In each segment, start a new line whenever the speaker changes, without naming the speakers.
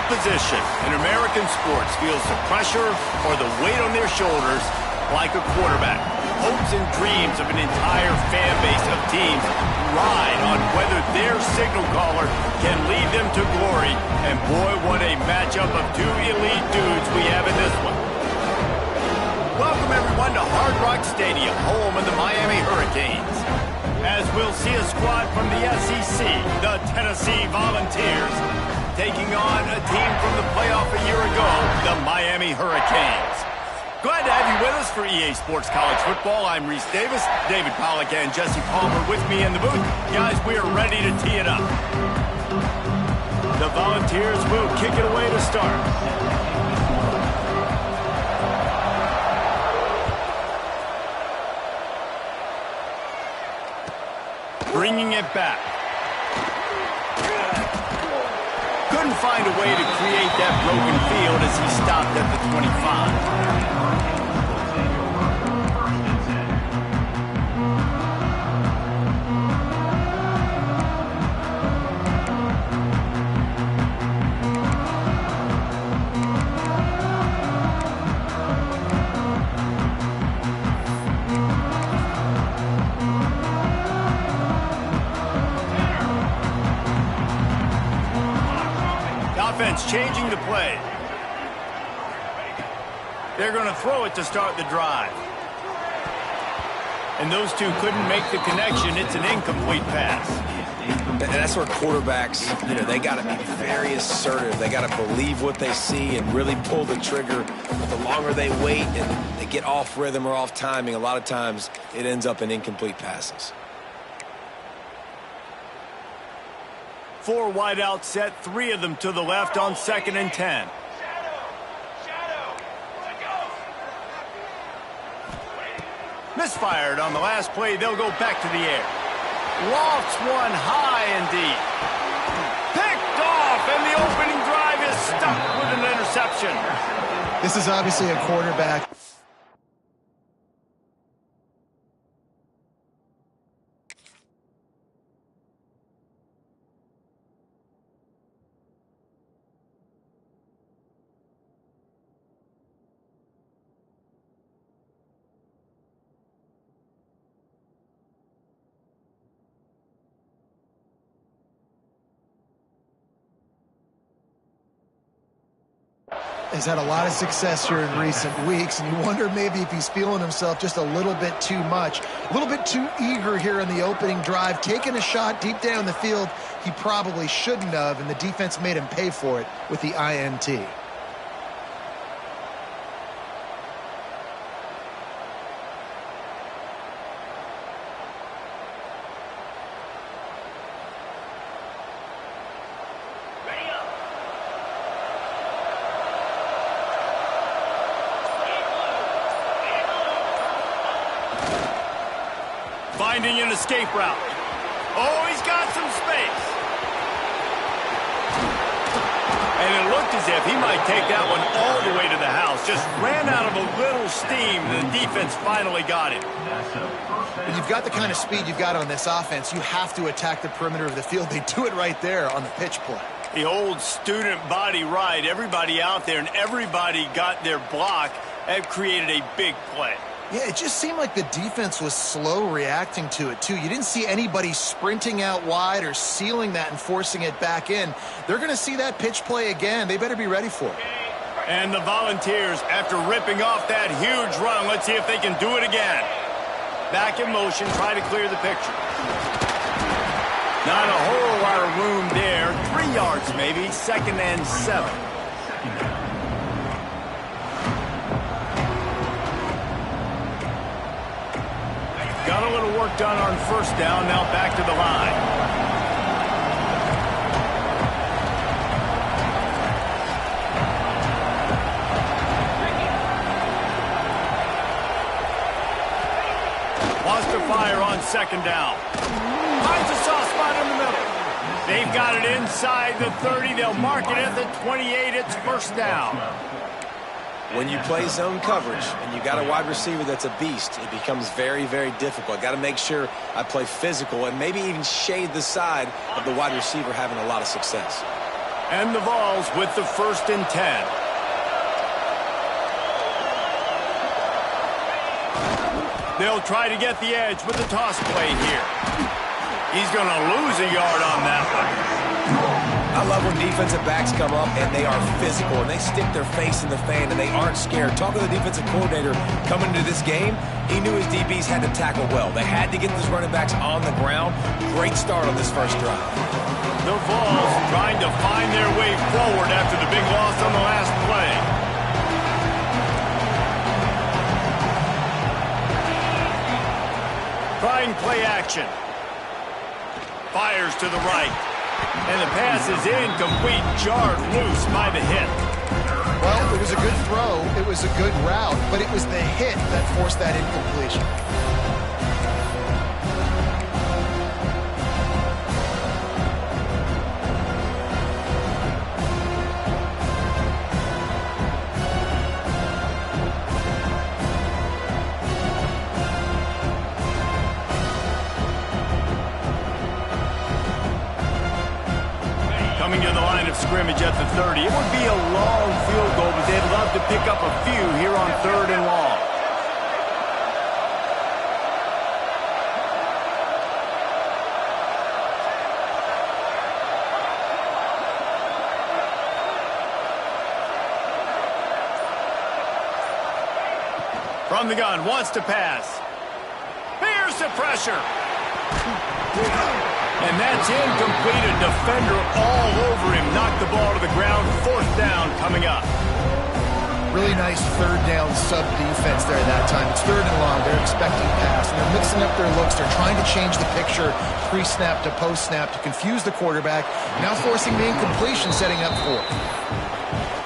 position in American sports feels the pressure or the weight on their shoulders like a quarterback. Hopes and dreams of an entire fan base of teams ride on whether their signal caller can lead them to glory. And boy, what a matchup of two elite dudes we have in this one. Welcome everyone to Hard Rock Stadium, home of the Miami Hurricanes. As we'll see a squad from the SEC, the Tennessee Volunteers, taking on a team from the playoff a year ago, the Miami Hurricanes. Glad to have you with us for EA Sports College Football. I'm Reese Davis, David Pollack, and Jesse Palmer with me in the booth. Guys, we are ready to tee it up. The Volunteers will kick it away to start. Bringing it back. Couldn't find a way to create that broken field as he stopped at the 25. Changing the play. They're going to throw it to start the drive. And those two couldn't make the connection. It's an incomplete pass.
And that's where quarterbacks, they got to be very assertive. They got to believe what they see and really pull the trigger. The longer they wait and they get off rhythm or off timing, a lot of times it ends up in incomplete passes.
4 wide out set, 3 of them to the left on 2nd and 10. Misfired on the last play. They'll go back to the air. Lofts one high and deep. Picked off, and the opening drive is stuck with an interception.
This is obviously a quarterback. Has had a lot of success here in recent weeks, and you wonder maybe if he's feeling himself just a little bit too much, a little bit too eager here in the opening drive, taking a shot deep down the field he probably shouldn't have, and the defense made him pay for it with the INT.
Finding an escape route. Oh, he's got some space. And it looked as if he might take that one all the way to the house. Just ran out of a little steam, and the defense finally got him.
When you've got the kind of speed you've got on this offense, you have to attack the perimeter of the field. They do it right there on the pitch play.
The old student body right. Everybody out there, and everybody got their block. That created a big play.
Yeah, it just seemed like the defense was slow reacting to it, too. You didn't see anybody sprinting out wide or sealing that and forcing it back in. They're going to see that pitch play again. They better be ready for it.
And the Volunteers, after ripping off that huge run, let's see if they can do it again. Back in motion, try to clear the picture. Not a whole lot of room there. 3 yards maybe, 2nd and 7. Got a little work done on 1st down, now back to the line. Wants to fire on 2nd down. Finds a soft spot in the middle. They've got it inside the 30. They'll mark it at the 28. It's 1st down.
When you play zone coverage and you got a wide receiver that's a beast, it becomes very, very difficult. Got to make sure I play physical and maybe even shade the side of the wide receiver having a lot of success.
And the Vols with the 1st and 10. They'll try to get the edge with the toss play here. He's going to lose a yard on that one.
I love when defensive backs come up and they are physical and they stick their face in the fan and they aren't scared. Talking to the defensive coordinator coming into this game, he knew his DBs had to tackle well. They had to get those running backs on the ground. Great start on this first drive.
The Vols trying to find their way forward after the big loss on the last play. Trying play action. Fires to the right. And the pass is incomplete, jarred loose by the hit.
Well, it was a good throw. It was a good route, but it was the hit that forced that incompletion.
Coming to the line of scrimmage at the 30. It would be a long field goal, but they'd love to pick up a few here on 3rd and long. From the gun, wants to pass. Here's the pressure. And that's incomplete. A defender all over him. Knocked the ball to the ground. 4th down coming up.
Really nice 3rd down sub defense there that time. It's 3rd and long. They're expecting pass, and they're mixing up their looks. They're trying to change the picture pre-snap to post-snap to confuse the quarterback. Now forcing the incompletion, setting up 4th.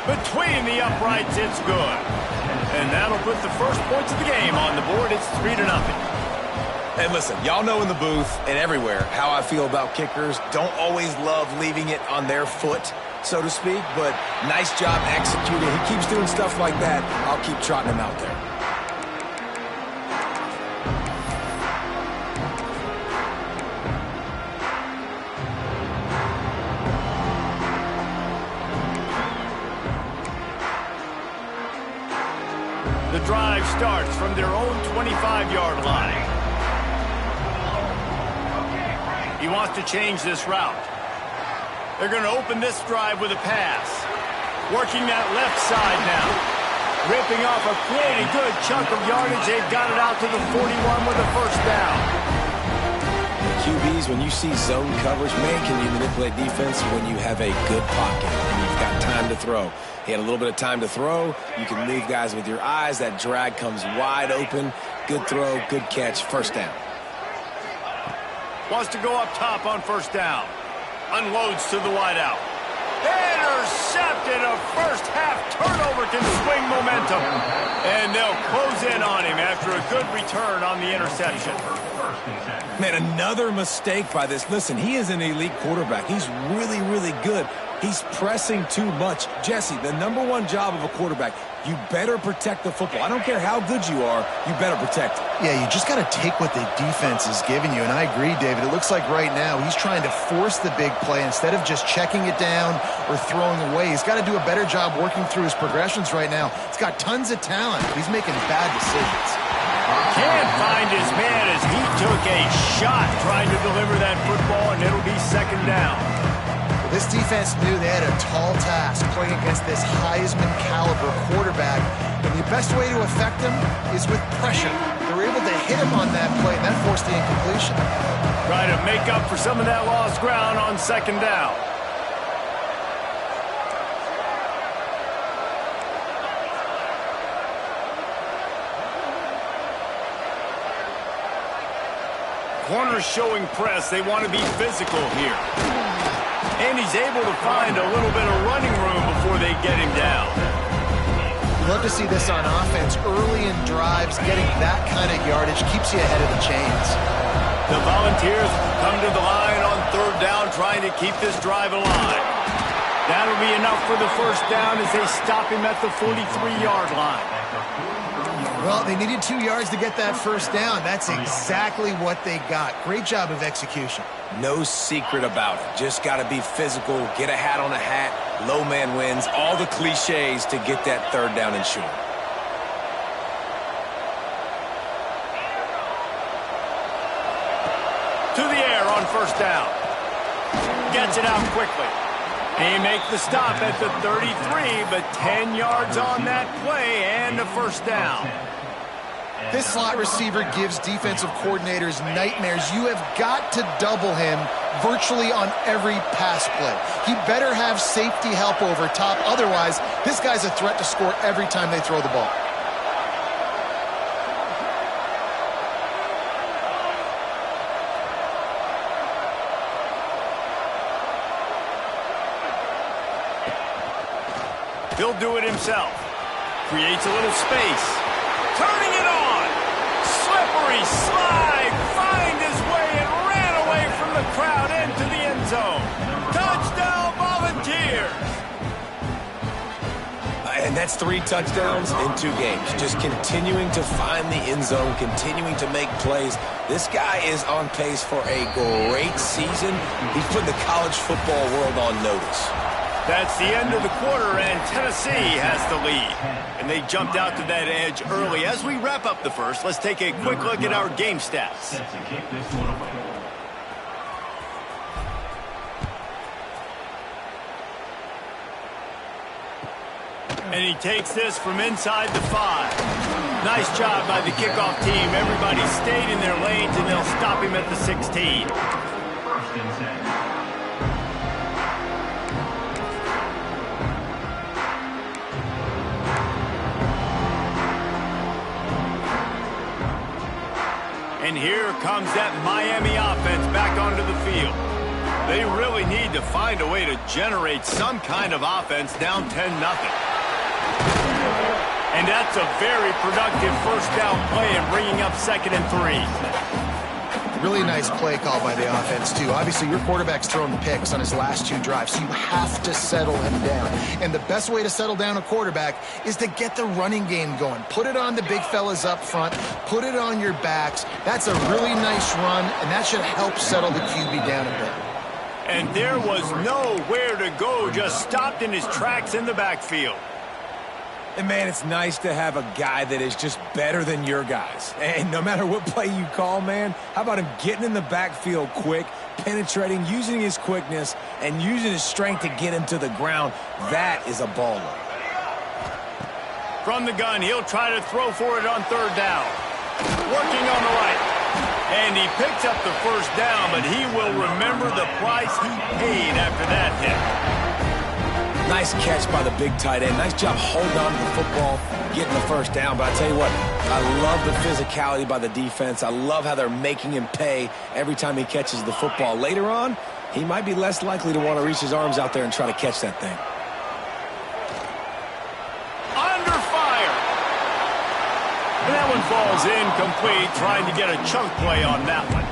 Between the uprights, it's good. And that'll put the first points of the game on the board. It's 3-0.
And listen, y'all know in the booth and everywhere how I feel about kickers. Don't always love leaving it on their foot, so to speak, but nice job executing. He keeps doing stuff like that. I'll keep trotting him out there.
The drive starts from their own 25-yard line. He wants to change this route. They're going to open this drive with a pass. Working that left side now. Ripping off a pretty good chunk of yardage. They've got it out to the 41 with a 1st down.
QBs, when you see zone coverage, man, can you manipulate defense when you have a good pocket and you've got time to throw. He had a little bit of time to throw. You can move guys with your eyes. That drag comes wide open. Good throw, good catch, 1st down.
Wants to go up top on 1st down. Unloads to the wideout. Intercepted. A first-half turnover can swing momentum. And they'll close in on him after a good return on the interception.
Man, another mistake by this. Listen, he is an elite quarterback. He's really, really good. He's pressing too much. Jesse, the #1 job of a quarterback, you better protect the football. I don't care how good you are, you better protect it.
Yeah, you just got to take what the defense is giving you, and I agree, David. It looks like right now he's trying to force the big play instead of just checking it down or throwing away. He's got to do a better job working through his progressions right now. He's got tons of talent, but he's making bad decisions.
Can't find his man as he took a shot trying to deliver that football, and it'll be 2nd down.
This defense knew they had a tall task playing against this Heisman-caliber quarterback, and the best way to affect him is with pressure. They were able to hit him on that play, and that forced the incompletion.
Try to make up for some of that lost ground on 2nd down. Corners showing press. They want to be physical here. And he's able to find a little bit of running room before they get him down.
You love to see this on offense. Early in drives, getting that kind of yardage keeps you ahead of the chains.
The Volunteers come to the line on 3rd down, trying to keep this drive alive. That'll be enough for the 1st down as they stop him at the 43-yard line.
Well, they needed 2 yards to get that first down. That's exactly what they got. Great job of execution.
No secret about it. Just got to be physical, get a hat on a hat, low man wins, all the cliches to get that third down and short.
To the air on first down. Gets it out quickly. He makes the stop at the 33, but 10 yards on that play and a first down.
This slot receiver gives defensive coordinators nightmares. You have got to double him virtually on every pass play. He better have safety help over top. Otherwise, this guy's a threat to score every time they throw the ball.
He'll do it himself. Creates a little space. Turning it on. Slippery slide. Find his way and ran away from the crowd into the end zone. Touchdown Volunteers.
And that's 3 touchdowns in 2 games. Just continuing to find the end zone, continuing to make plays. This guy is on pace for a great season. He's putting the college football world on notice.
That's the end of the quarter, and Tennessee has the lead. And they jumped out to that edge early. As we wrap up the first, let's take a quick look at our game stats. And he takes this from inside the 5. Nice job by the kickoff team. Everybody stayed in their lanes, and they'll stop him at the 16. And here comes that Miami offense back onto the field. They really need to find a way to generate some kind of offense down 10-0. And that's a very productive first down play and bringing up 2nd and 3.
Really nice play call by the offense, too. Obviously, your quarterback's thrown picks on his last 2 drives, so you have to settle him down. And the best way to settle down a quarterback is to get the running game going. Put it on the big fellas up front. Put it on your backs. That's a really nice run, and that should help settle the QB down a bit.
And there was nowhere to go, just stopped in his tracks in the backfield.
And, man, it's nice to have a guy that is just better than your guys. And no matter what play you call, man, how about him getting in the backfield quick, penetrating, using his quickness, and using his strength to get him to the ground? That is a baller.
From the gun, he'll try to throw for it on 3rd down. Working on the right. And he picks up the first down, but he will remember the price he paid after that hit.
Nice catch by the big tight end. Nice job holding on to the football, getting the first down. But I tell you what, I love the physicality by the defense. I love how they're making him pay every time he catches the football. Later on, he might be less likely to want to reach his arms out there and try to catch that thing.
Under fire. And that one falls incomplete, trying to get a chunk play on that one.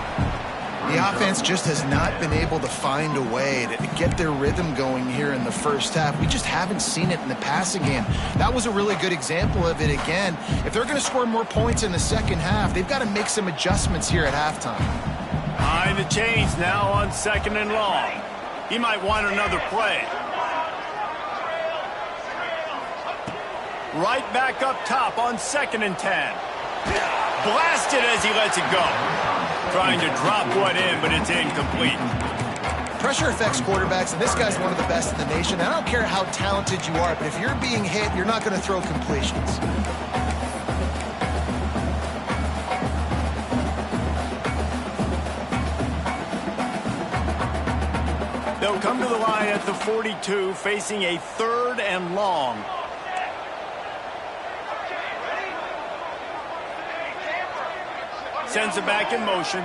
The offense just has not been able to find a way to get their rhythm going here in the first half. We just haven't seen it in the passing game. That was a really good example of it again. If they're going to score more points in the second half, they've got to make some adjustments here at halftime.
Behind the chains now on 2nd and long. He might want another play. Right back up top on 2nd and 10. Blasted as he lets it go. Trying to drop one in, but it's incomplete.
Pressure affects quarterbacks, and this guy's one of the best in the nation. I don't care how talented you are, but if you're being hit, you're not going to throw completions.
They'll come to the line at the 42, facing a 3rd and long. Sends it back in motion.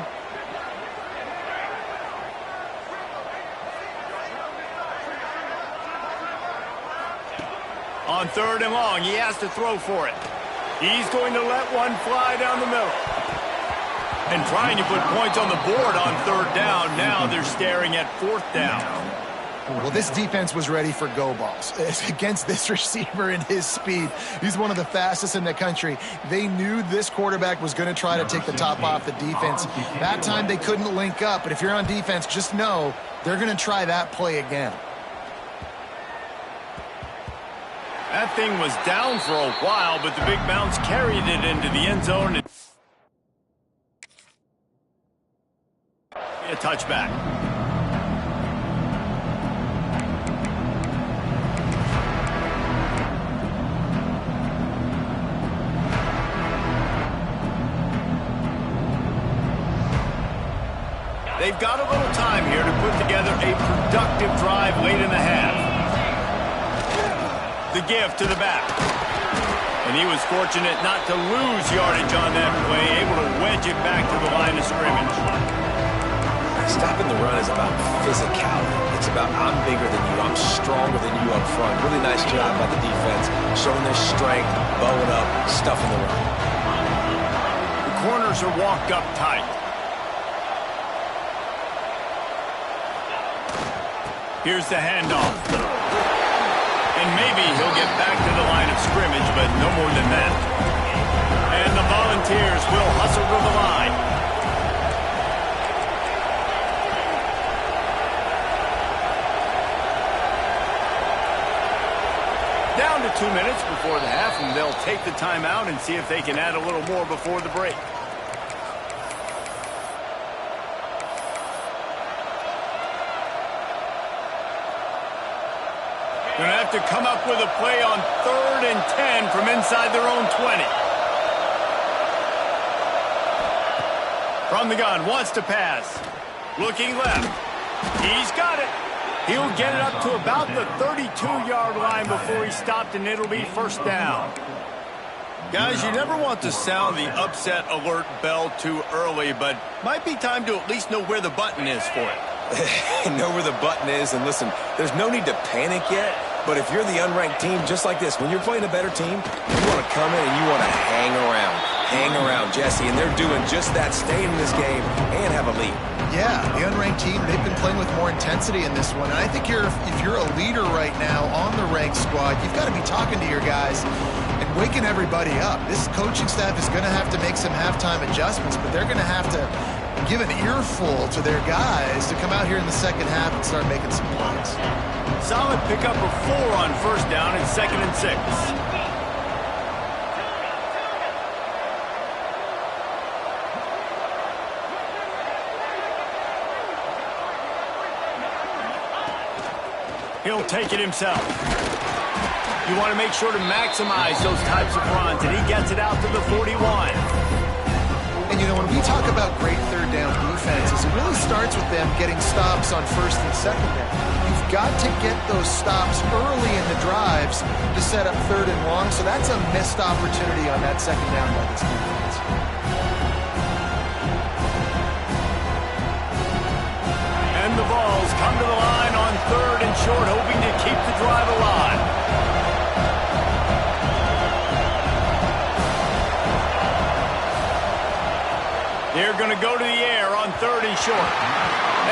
On 3rd and long, he has to throw for it. He's going to let one fly down the middle. And trying to put points on the board on 3rd down. Now they're staring at 4th down.
Well, this defense was ready for go balls. Against this receiver and his speed, he's one of the fastest in the country. They knew this quarterback was going to try to take the top off the defense. That time they couldn't link up, but if you're on defense, just know they're going to try that play again.
That thing was down for a while, but the big bounce carried it into the end zone. A touchback. They've got a little time here to put together a productive drive late in the half. The give to the back. And he was fortunate not to lose yardage on that play, able to wedge it back to the line of scrimmage.
Stopping the run is about physicality. It's about I'm bigger than you, I'm stronger than you up front. Really nice job by the defense, showing their strength, bowing up, stuffing the run.
The corners are walked up tight. Here's the handoff. And maybe he'll get back to the line of scrimmage, but no more than that. And the Volunteers will hustle to the line. Down to 2 minutes before the half, and they'll take the timeout and see if they can add a little more before the break. Going to have to come up with a play on 3rd and 10 from inside their own 20. From the gun, wants to pass. Looking left. He's got it. He'll get it up to about the 32-yard line before he stopped, and it'll be first down. Guys, you never want to sound the upset alert bell too early, but might be time to at least know where the button is for it.
Know where the button is, and listen, there's no need to panic yet, but if you're the unranked team, just like this, when you're playing a better team, you want to come in and you want to hang around, Jesse, and they're doing just that, staying in this game and have a lead.
Yeah, the unranked team, they've been playing with more intensity in this one, and I think if you're a leader right now on the ranked squad, you've got to be talking to your guys and waking everybody up. This coaching staff is going to have to make some halftime adjustments, but they're going to have to give an earful to their guys to come out here in the second half and start making some plays.
Solid pickup of 4 on first down and 2nd and 6. He'll take it himself. You want to make sure to maximize those types of runs, and he gets it out to the 41.
And, you know, when we talk about great third down defenses, it really starts with them getting stops on 1st and 2nd down. You've got to get those stops early in the drives to set up 3rd and long, so that's a missed opportunity on that 2nd down by this defense.
And the Vols come to the line on 3rd and short, hoping to keep the drive alive. They're going to go to the air on 3rd and short.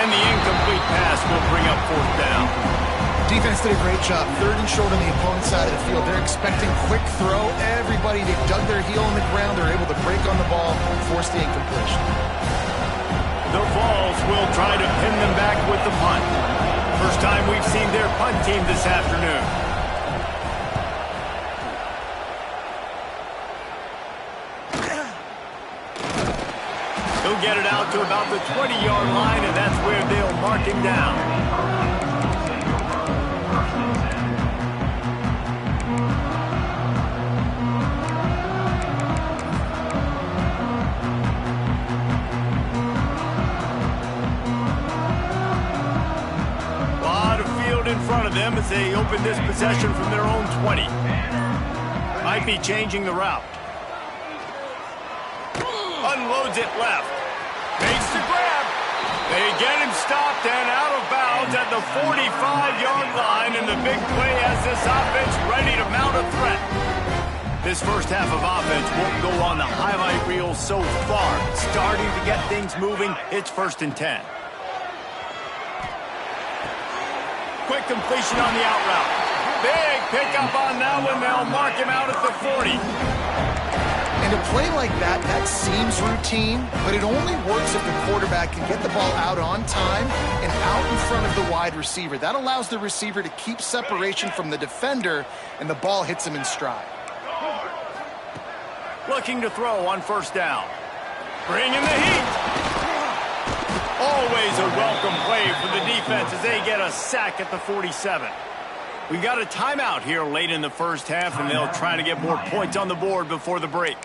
And the incomplete pass will bring up 4th down.
Defense did a great job. 3rd and short on the opponent's side of the field. They're expecting quick throw. Everybody, they dug their heel on the ground. They're able to break on the ball and force the incompletion.
The Vols will try to pin them back with the punt. First time we've seen their punt team this afternoon. He'll get it out to about the 20-yard line, and that's where they'll mark him down. A lot of field in front of them as they open this possession from their own 20. Might be changing the route. Unloads it left. Makes the grab. They get him stopped and out of bounds at the 45-yard line, and the big play has this offense ready to mount a threat. This first half of offense won't go on the highlight reel so far. Starting to get things moving. It's 1st and 10. that completion on the out route. Big pickup on that one. They'll mark him out at the 40.
And a play like that, that seems routine, but it only works if the quarterback can get the ball out on time and out in front of the wide receiver. That allows the receiver to keep separation from the defender, and the ball hits him in stride.
Looking to throw on first down. Bringing the heat. Always a welcome play for the defense as they get a sack at the 47. We got a timeout here late in the first half, and they'll try to get more points on the board before the break.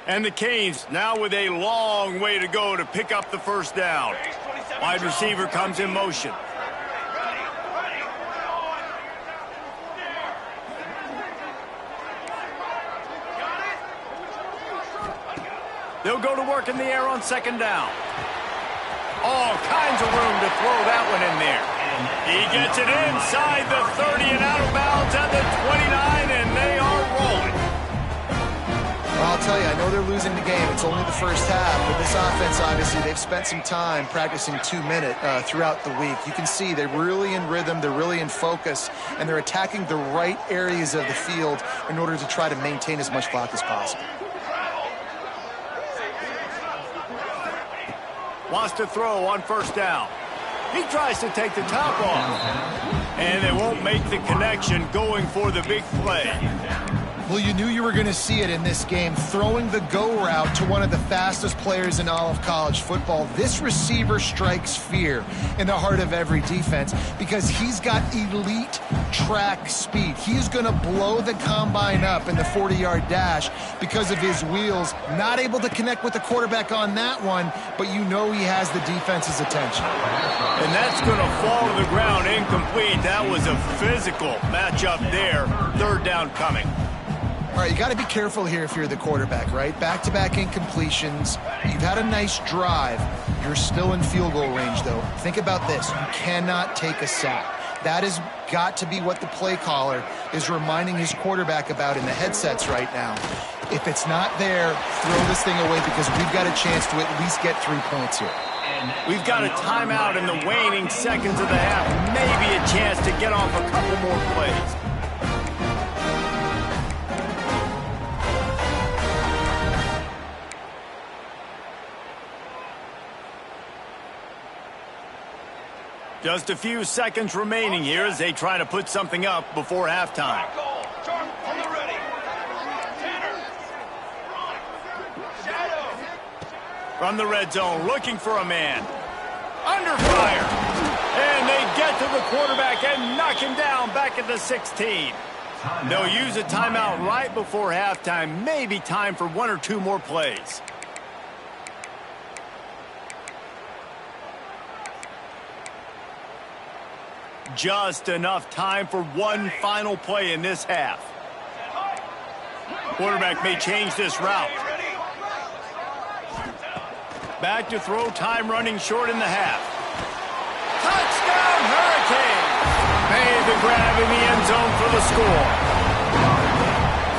And the Canes now with a long way to go to pick up the first down. Wide receiver comes in motion. They'll go to work in the air on second down. All kinds of room to throw that one in there. He gets it inside the 30 and out of bounds at the 29, and they are rolling.
Well, I'll tell you, I know they're losing the game. It's only the first half, but this offense, obviously, they've spent some time practicing 2-minute throughout the week. You can see they're really in rhythm, they're really in focus, and they're attacking the right areas of the field in order to try to maintain as much clock as possible.
Wants to throw on first down. He tries to take the top off. And they won't make the connection going for the big play.
Well, you knew you were going to see it in this game, throwing the go route to one of the fastest players in all of college football. This receiver strikes fear in the heart of every defense because he's got elite track speed. He's going to blow the combine up in the 40-yard dash because of his wheels. Not able to connect with the quarterback on that one, but you know he has the defense's attention.
And that's going to fall to the ground incomplete. That was a physical matchup there. Third down coming.
All right, you got to be careful here if you're the quarterback, right? Back-to-back incompletions. You've had a nice drive. You're still in field goal range, though. Think about this. You cannot take a sack. That has got to be what the play caller is reminding his quarterback about in the headsets right now. If it's not there, throw this thing away because we've got a chance to at least get 3 points here.
We've got a timeout in the waning seconds of the half. Maybe a chance to get off a couple more plays. Just a few seconds remaining here as they try to put something up before halftime. From the red zone, looking for a man. Under fire. And they get to the quarterback and knock him down back at the 16. They'll use a timeout right before halftime. Maybe time for 1 or 2 more plays. Just enough time for one final play in this half. Quarterback may change this route. Back to throw, time running short in the half. Touchdown Hurricanes! Made the grab in the end zone for the score.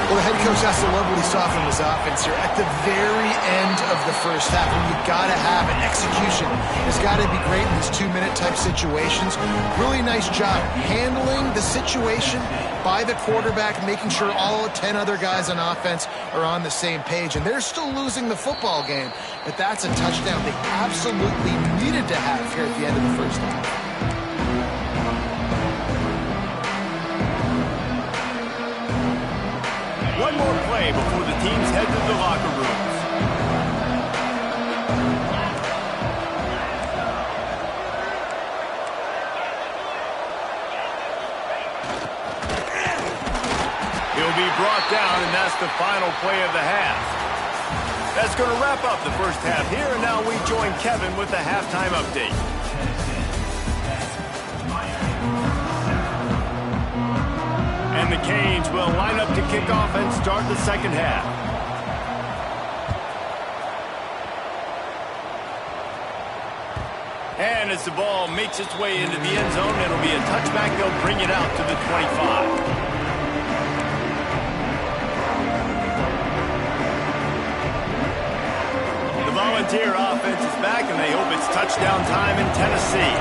Well, the head coach has to love what he saw from his offense here at the very end of the first half. And you got to have an execution. It's got to be great in these 2-minute type situations. Really nice job handling the situation by the quarterback, making sure all 10 other guys on offense are on the same page. And they're still losing the football game, but that's a touchdown they absolutely needed to have here at the end of the first half.
One more play before the teams head to the locker rooms. He'll be brought down, and that's the final play of the half. That's going to wrap up the first half here, and now we join Kevin with the halftime update. And the Canes will line up to kick off and start the second half. And as the ball makes its way into the end zone, it'll be a touchback. They'll bring it out to the 25. Frontier offense is back, and they hope it's touchdown time in Tennessee.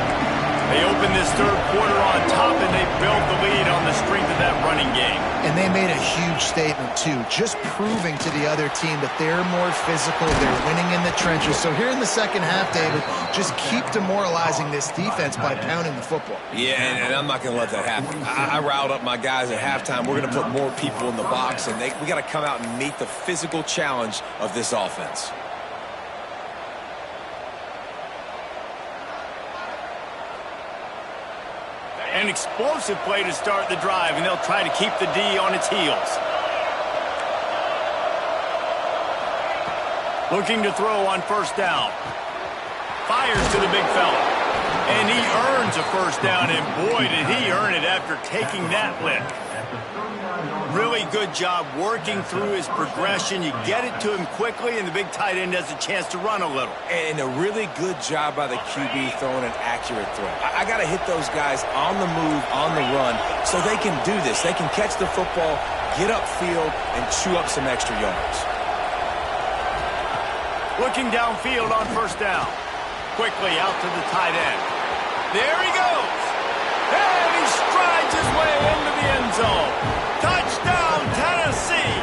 They opened this third quarter on top, and they built the lead on the strength of that running game.
And they made a huge statement, too, just proving to the other team that they're more physical, they're winning in the trenches. So here in the second half, David, just keep demoralizing this defense by pounding the football.
Yeah, and I'm not going to let that happen. I riled up my guys at halftime. We're going to put more people in the box, and we got to come out and meet the physical challenge of this offense.
An explosive play to start the drive, and they'll try to keep the D on its heels. Looking to throw on first down. Fires to the big fella. And he earns a first down, and boy, did he earn it after taking that lift. Really good job working through his progression. You get it to him quickly, and the big tight end has a chance to run a little.
And a really good job by the QB throwing an accurate throw. I got to hit those guys on the move, on the run, so they can do this. They can catch the football, get upfield, and chew up some extra yards.
Looking downfield on first down. Quickly out to the tight end. There he goes. And he strides his way into the end zone. Touchdown, Tennessee!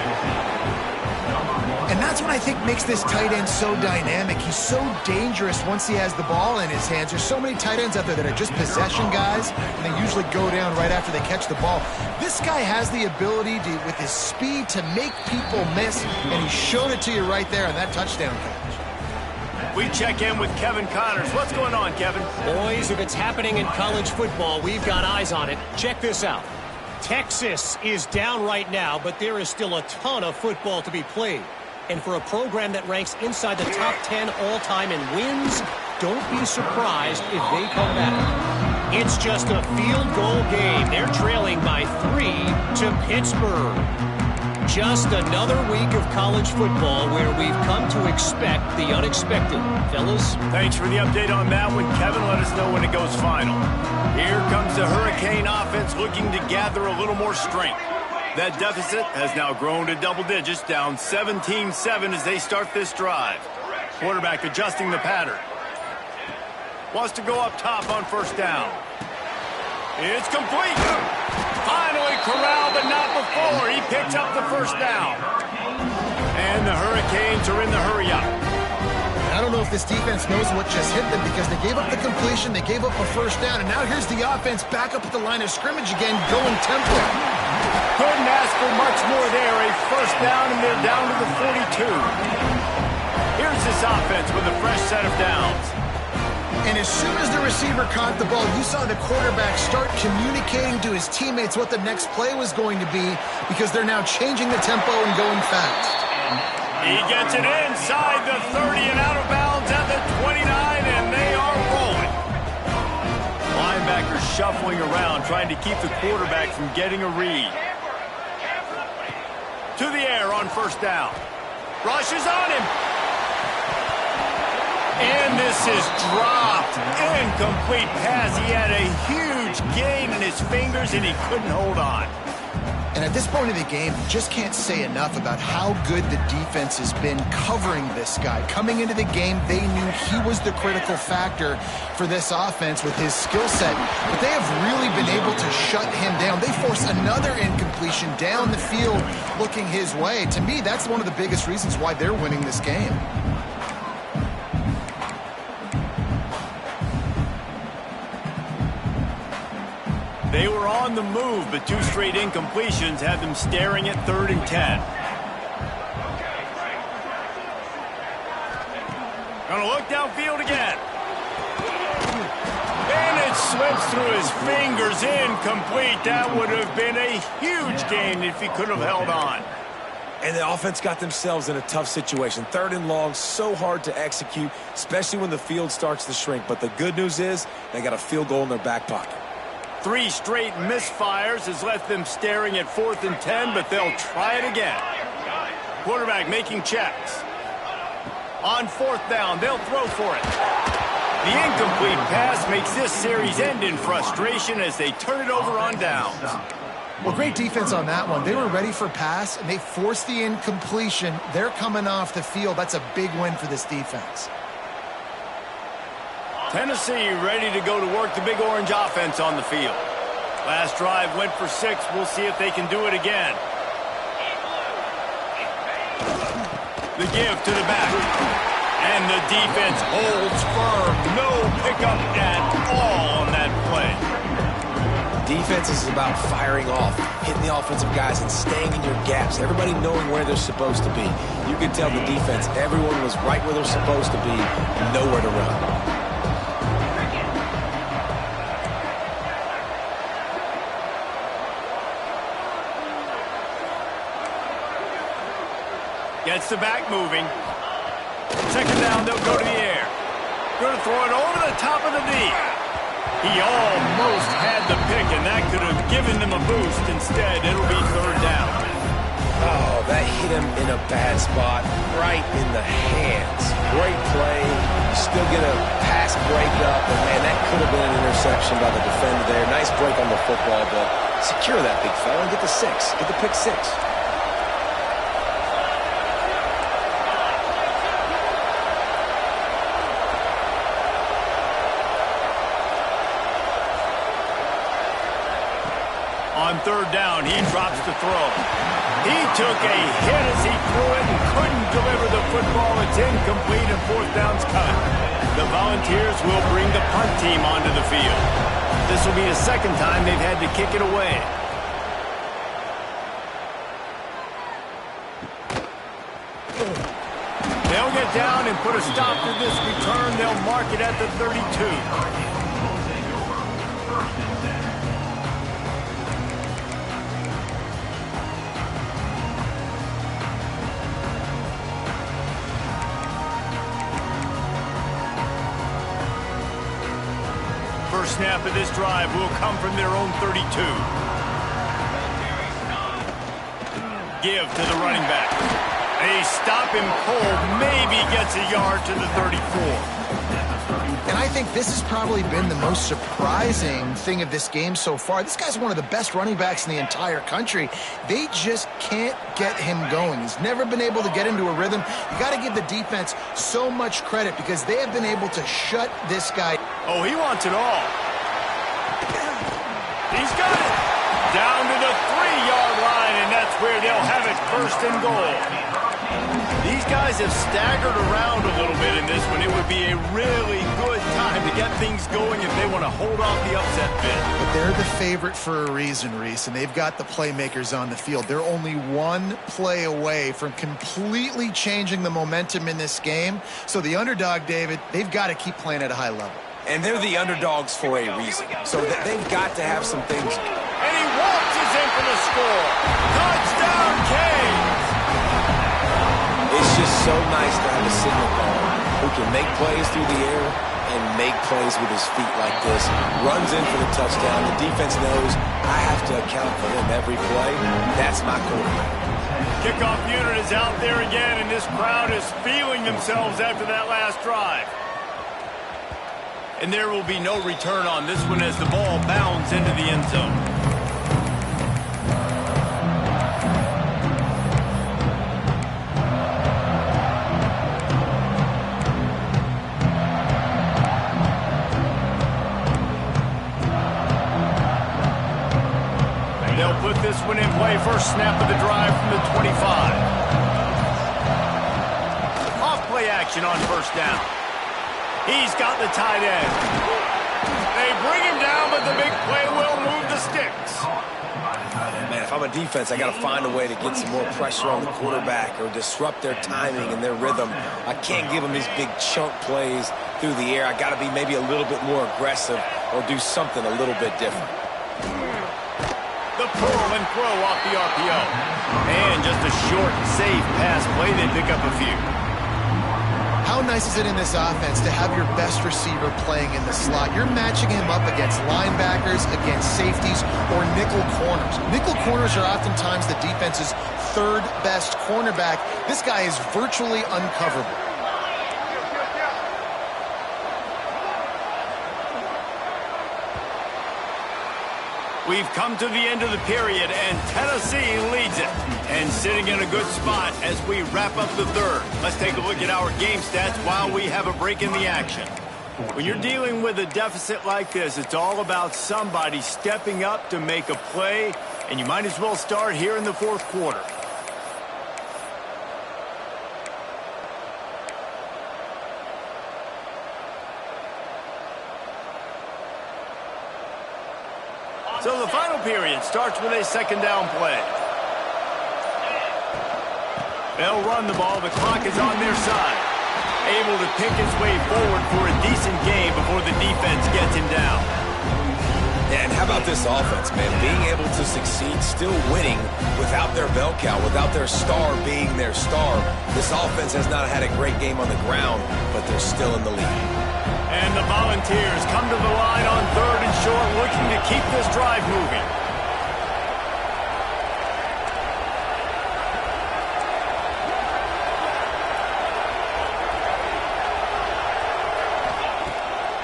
And that's what I think makes this tight end so dynamic. He's so dangerous once he has the ball in his hands. There's so many tight ends out there that are just possession guys, and they usually go down right after they catch the ball. This guy has the ability to, with his speed, to make people miss, and he showed it to you right there on that touchdown catch.
We check in with Kevin Connors. What's going on, Kevin?
Boys, if it's happening in college football, we've got eyes on it. Check this out. Texas is down right now, but there is still a ton of football to be played. And for a program that ranks inside the top 10 all-time in wins, don't be surprised if they come back. It's just a field goal game. They're trailing by 3 to Pittsburgh. Just another week of college football where we've come to expect the unexpected. Fellas?
Thanks for the update on that one, Kevin. Let us know when it goes final. Here comes the Hurricane offense looking to gather a little more strength. That deficit has now grown to double digits, down 17-7 as they start this drive. Quarterback adjusting the pattern. Wants to go up top on first down. It's complete. Finally corralled, but not before. He picks up the first down. And the Hurricanes are in the hurry-up.
I don't know if this defense knows what just hit them because they gave up the completion, they gave up a first down, and now here's the offense back up at the line of scrimmage again, going tempo.
Couldn't ask for much more there. A first down, and they're down to the 42. Here's this offense with a fresh set of downs.
And as soon as the receiver caught the ball, you saw the quarterback start communicating to his teammates what the next play was going to be because they're now changing the tempo and going fast.
He gets it inside the 30 and out of bounds at the 29, and they are rolling. Linebackers shuffling around, trying to keep the quarterback from getting a read. To the air on first down. Rushes on him. And this is dropped. Incomplete pass. He had a huge gain in his fingers, and he couldn't hold on.
And at this point of the game, you just can't say enough about how good the defense has been covering this guy. Coming into the game, they knew he was the critical factor for this offense with his skill set. But they have really been able to shut him down. They force another incompletion down the field looking his way. To me, that's one of the biggest reasons why they're winning this game.
They were on the move, but 2 straight incompletions had them staring at 3rd and 10. Gonna look downfield again. And it slips through his fingers, incomplete. That would have been a huge gain if he could have held on.
And the offense got themselves in a tough situation. 3rd and long, so hard to execute, especially when the field starts to shrink. But the good news is they got a field goal in their back pocket.
3 straight misfires has left them staring at 4th and 10, but they'll try it again. Quarterback making checks. On 4th down, they'll throw for it. The incomplete pass makes this series end in frustration as they turn it over on downs.
Well, great defense on that one. They were ready for pass, and they forced the incompletion. They're coming off the field. That's a big win for this defense.
Tennessee ready to go to work the Big Orange offense on the field. Last drive went for 6. We'll see if they can do it again. The give to the back. And the defense holds firm. No pickup at all on that play.
Defense is about firing off, hitting the offensive guys, and staying in your gaps. Everybody knowing where they're supposed to be. You can tell the defense, everyone was right where they're supposed to be, nowhere to run.
Gets the back moving. Second down, they'll go to the air. Going to throw it over the top of the knee. He almost had the pick, and that could have given them a boost. Instead, it'll be third down.
Oh, that hit him in a bad spot, right in the hands. Great play. You still get a pass break up, and man, that could have been an interception by the defender there. Nice break on the football, but secure that big fella and get the 6. Get the pick 6.
On third down, he drops the throw. He took a hit as he threw it and couldn't deliver the football. It's incomplete and fourth down's cut. The Volunteers will bring the punt team onto the field. This will be the second time they've had to kick it away. They'll get down and put a stop to this return. They'll mark it at the 32. First snap of this drive will come from their own 32. Give to the running back. They stop him cold, maybe gets a yard to the 34.
And I think this has probably been the most surprising thing of this game so far. This guy's one of the best running backs in the entire country. They just can't get him going. He's never been able to get into a rhythm. You got to give the defense so much credit because they have been able to shut this guy.
Oh, he wants it all. He's got it. Down to the 3-yard line, and that's where they'll have it first and goal. These guys have staggered around a little bit in this one. It would be a really good time to get things going if they want to hold off the upset bid.
But they're the favorite for a reason, Reese, and they've got the playmakers on the field. They're only one play away from completely changing the momentum in this game. So the underdog, David, they've got to keep playing at a high level.
And they're the underdogs for a reason. So they've got to have some things.
And he waltzes in for the score. Touchdown, Canes!
It's just so nice to have a signal caller who can make plays through the air and make plays with his feet like this. Runs in for the touchdown. The defense knows I have to account for him every play. That's my quarterback.
Kickoff unit is out there again, and this crowd is feeling themselves after that last drive. And there will be no return on this one as the ball bounds into the end zone. They'll put this one in play. First snap of the drive from the 25. Off play action on first down. He's got the tight end. They bring him down, but the big play will move the sticks.
Man, if I'm a defense, I got to find a way to get some more pressure on the quarterback or disrupt their timing and their rhythm. I can't give them these big chunk plays through the air. I got to be maybe a little bit more aggressive or do something a little bit different.
The pull and throw off the RPO. And just a short, safe pass play. They pick up a few.
How nice is it in this offense to have your best receiver playing in the slot? You're matching him up against linebackers, against safeties, or nickel corners. Nickel corners are oftentimes the defense's third best cornerback. This guy is virtually uncoverable.
We've come to the end of the period, and Tennessee leads it. And sitting in a good spot as we wrap up the third. Let's take a look at our game stats while we have a break in the action. When you're dealing with a deficit like this, it's all about somebody stepping up to make a play, and you might as well start here in the fourth quarter. So the final period starts with a second down play. They'll run the ball. The clock is on their side. Able to pick his way forward for a decent game before the defense gets him down.
And how about this offense, man? Being able to succeed, still winning without their bell cow, without their star being their star. This offense has not had a great game on the ground, but they're still in the lead.
And the Volunteers come to the line on third and short, looking to keep this drive moving.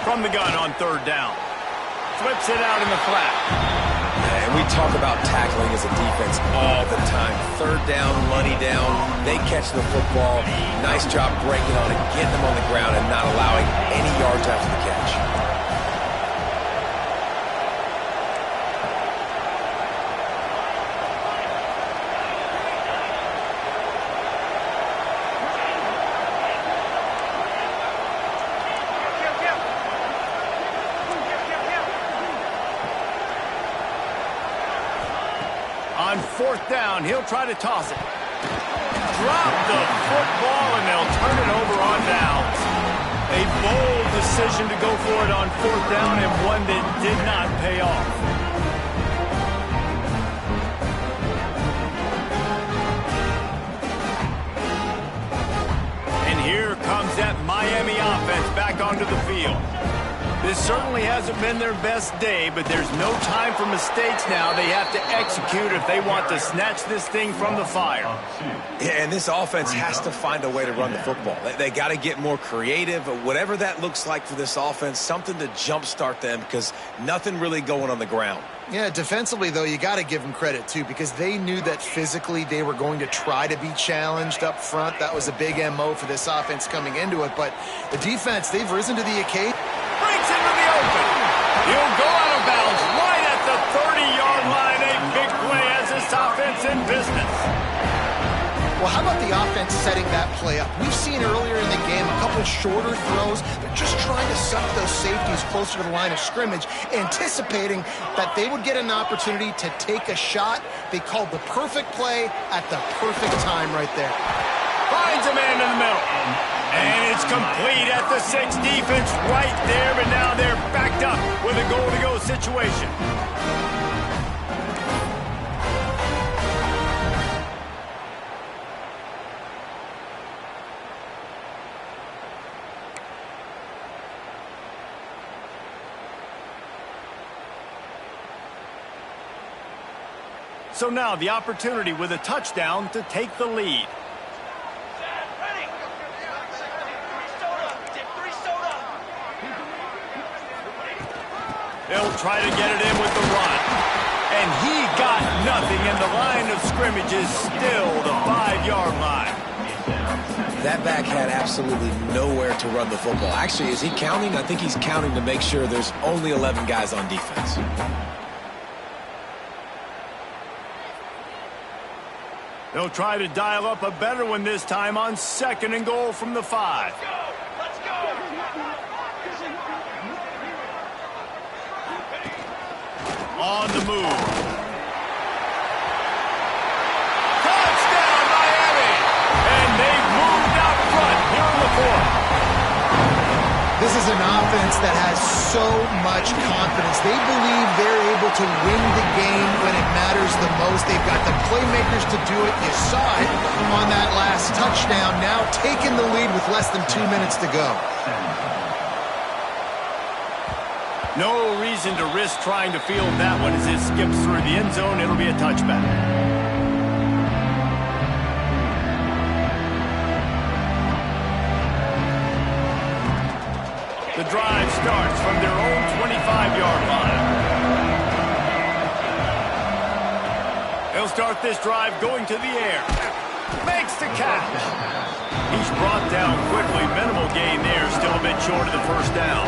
From the gun on third down. Flips it out in the flat.
And we talk about tackling as a defense all the time. Third down, money down. They catch the football. Nice job breaking on it, getting them on the ground, and not allowing any yards after the catch.
On fourth down, he'll try to toss it. Drop the football, and they'll turn it over on downs. A bold decision to go for it on fourth down, and one that did not pay off. And here comes that Miami offense back onto the field. This certainly hasn't been their best day, but there's no time for mistakes now. They have to execute if they want to snatch this thing from the fire.
Yeah, and this offense has to find a way to run the football. They got to get more creative, whatever that looks like for this offense, something to jumpstart them because nothing really going on the ground.
Yeah, defensively, though, you got to give them credit, too, because they knew that physically they were going to try to be challenged up front. That was a big MO for this offense coming into it. But the defense, they've risen to the occasion.
Breaks into the open. He'll go out of bounds right at the 30-yard line. A big play as this offense in business.
Well, how about the offense setting that play up? We've seen earlier in the game a couple shorter throws. They're just trying to suck those safeties closer to the line of scrimmage, anticipating that they would get an opportunity to take a shot. They called the perfect play at the perfect time right there.
Finds a man in the middle. And it's complete at the 6. Defense right there, but now they're backed up with a goal-to-go situation. So now the opportunity with a touchdown to take the lead. They'll try to get it in with the run. And he got nothing, and the line of scrimmage is still the 5-yard line.
That back had absolutely nowhere to run the football. Actually, is he counting? I think he's counting to make sure there's only 11 guys on defense.
They'll try to dial up a better one this time on 2nd and goal from the 5.
Let's go!
On the move. Touchdown, Miami! And they've moved out front here in the 4th.
This is an offense that has so much confidence. They believe they're able to win the game when it matters the most. They've got the playmakers to do it. You saw it on that last touchdown. Now taking the lead with less than 2 minutes to go.
No reason to risk trying to field that one as it skips through the end zone. It'll be a touchback. The drive starts from their own 25-yard line. He'll start this drive going to the air. Makes the catch. He's brought down quickly. Minimal gain there. Still a bit short of the first down.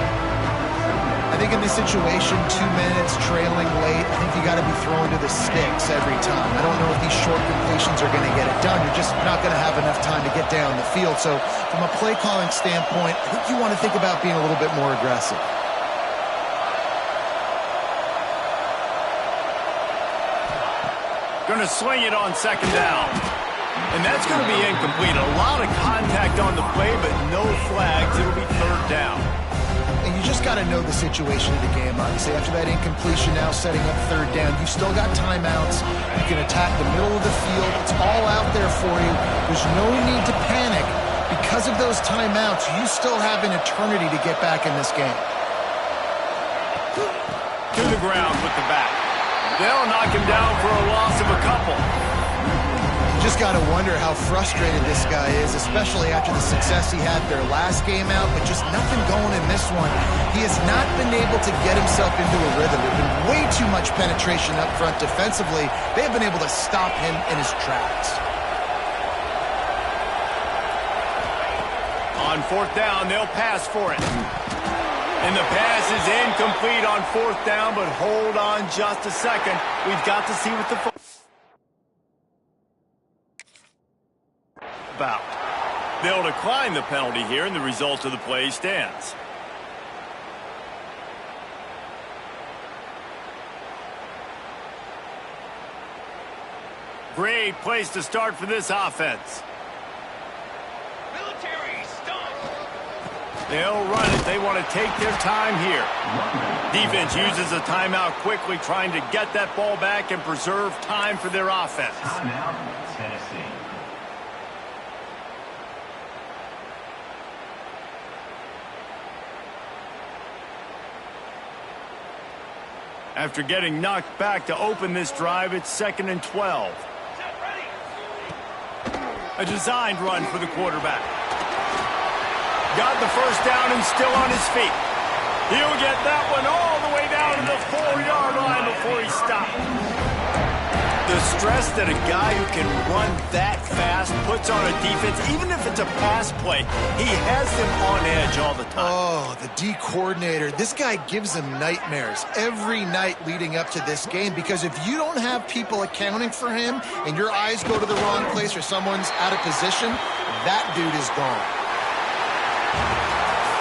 I think in this situation, 2 minutes, trailing late, I think you got to be throwing to the sticks every time. I don't know if these short completions are going to get it done. You're just not going to have enough time to get down the field. So from a play calling standpoint, I think you want to think about being a little bit more aggressive.
Going to swing it on second down. And that's going to be incomplete. A lot of contact on the play, but no flags. It'll be third down.
And you just got to know the situation of the game, obviously. After that incompletion, now setting up third down, you've still got timeouts. You can attack the middle of the field. It's all out there for you. There's no need to panic. Because of those timeouts, you still have an eternity to get back in this game.
To the ground with the back. They'll knock him down for a loss of a couple.
Just got to wonder how frustrated this guy is, especially after the success he had their last game out, but just nothing going in this one. He has not been able to get himself into a rhythm. There's been way too much penetration up front defensively. They have been able to stop him in his tracks.
On fourth down, they'll pass for it. And the pass is incomplete on fourth down, but hold on just a second. We've got to see what the about. They'll decline the penalty here, and the result of the play stands. Great place to start for this offense. They'll run it. They want to take their time here. Defense uses a timeout quickly, trying to get that ball back and preserve time for their offense.
Timeout, Tennessee.
After getting knocked back to open this drive, it's 2nd and 12. A designed run for the quarterback. Got the first down and still on his feet. He'll get that one all the way down to the 4-yard line before he stops. The stress that a guy who can run that fast puts on a defense, even if it's a pass play, he has them on edge all the time.
Oh, the D coordinator. This guy gives them nightmares every night leading up to this game, because if you don't have people accounting for him and your eyes go to the wrong place or someone's out of position, that dude is gone.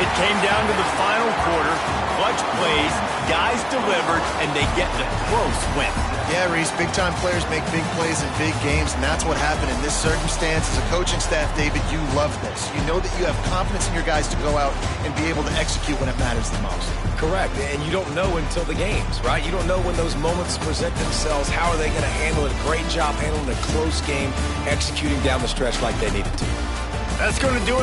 It came down to the final quarter. Clutch plays, guys delivered, and they get the close win.
Yeah, Reese, big-time players make big plays in big games, and that's what happened in this circumstance. As a coaching staff, David, you love this. You know that you have confidence in your guys to go out and be able to execute when it matters the most.
Correct, and you don't know until the games, right? You don't know when those moments present themselves. How are they going to handle it? Great job handling a close game, executing down the stretch like they needed to.
That's going to do it.